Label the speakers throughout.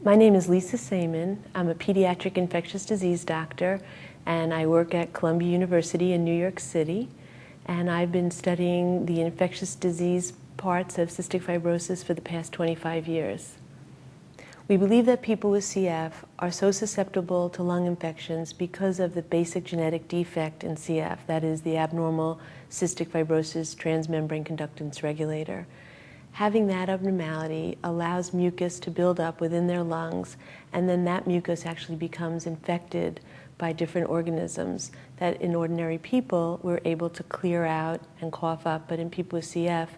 Speaker 1: My name is Lisa Saiman. I'm a pediatric infectious disease doctor, and I work at Columbia University in New York City. And I've been studying the infectious disease parts of cystic fibrosis for the past 25 years. We believe that people with CF are so susceptible to lung infections because of the basic genetic defect in CF, that is the abnormal cystic fibrosis transmembrane conductance regulator. Having that abnormality allows mucus to build up within their lungs, and then that mucus actually becomes infected by different organisms that in ordinary people we're able to clear out and cough up, but in people with CF,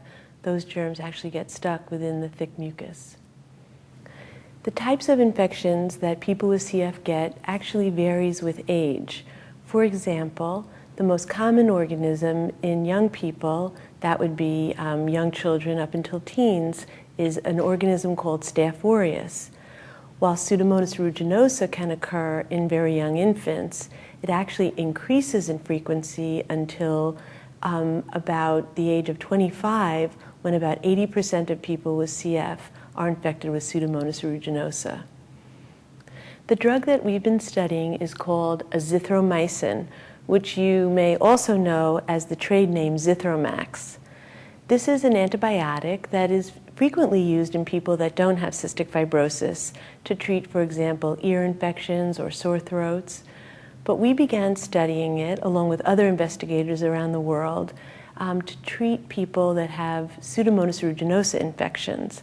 Speaker 1: those germs actually get stuck within the thick mucus. The types of infections that people with CF get actually varies with age. For example, the most common organism in young people, that would be young children up until teens, is an organism called Staph aureus. While Pseudomonas aeruginosa can occur in very young infants, it actually increases in frequency until about the age of 25, when about 80% of people with CF are infected with Pseudomonas aeruginosa. The drug that we've been studying is called azithromycin, which you may also know as the trade name Zithromax. This is an antibiotic that is frequently used in people that don't have cystic fibrosis to treat, for example, ear infections or sore throats. But we began studying it, along with other investigators around the world, to treat people that have Pseudomonas aeruginosa infections.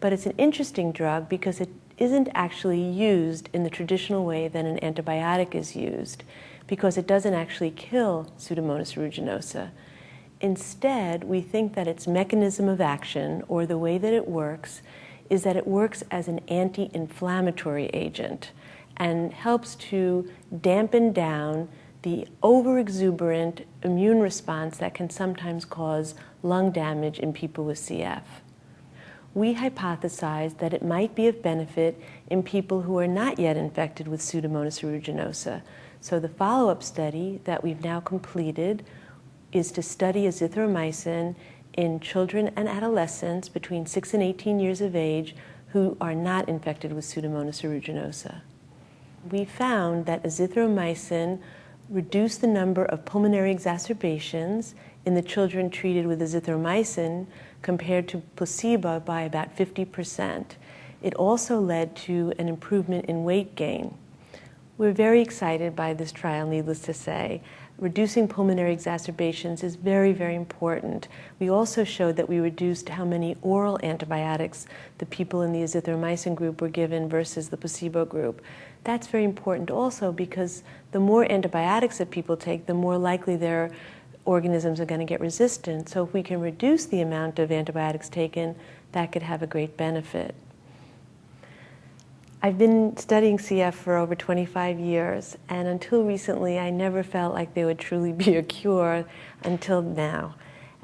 Speaker 1: But it's an interesting drug because it isn't actually used in the traditional way that an antibiotic is used, because it doesn't actually kill Pseudomonas aeruginosa. Instead, we think that its mechanism of action, or the way that it works, is that it works as an anti-inflammatory agent and helps to dampen down the overexuberant immune response that can sometimes cause lung damage in people with CF. We hypothesized that it might be of benefit in people who are not yet infected with Pseudomonas aeruginosa. So the follow-up study that we've now completed is to study azithromycin in children and adolescents between 6 and 18 years of age who are not infected with Pseudomonas aeruginosa. We found that azithromycin reduced the number of pulmonary exacerbations in the children treated with azithromycin compared to placebo by about 50%. It also led to an improvement in weight gain. We're very excited by this trial, needless to say. Reducing pulmonary exacerbations is very, very important. We also showed that we reduced how many oral antibiotics the people in the azithromycin group were given versus the placebo group. That's very important also because the more antibiotics that people take, the more likely their organisms are going to get resistant. So if we can reduce the amount of antibiotics taken, that could have a great benefit. I've been studying CF for over 25 years, and until recently, I never felt like there would truly be a cure until now.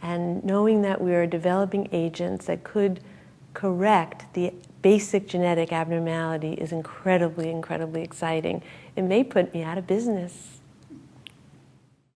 Speaker 1: And knowing that we are developing agents that could correct the basic genetic abnormality is incredibly, incredibly exciting. It may put me out of business.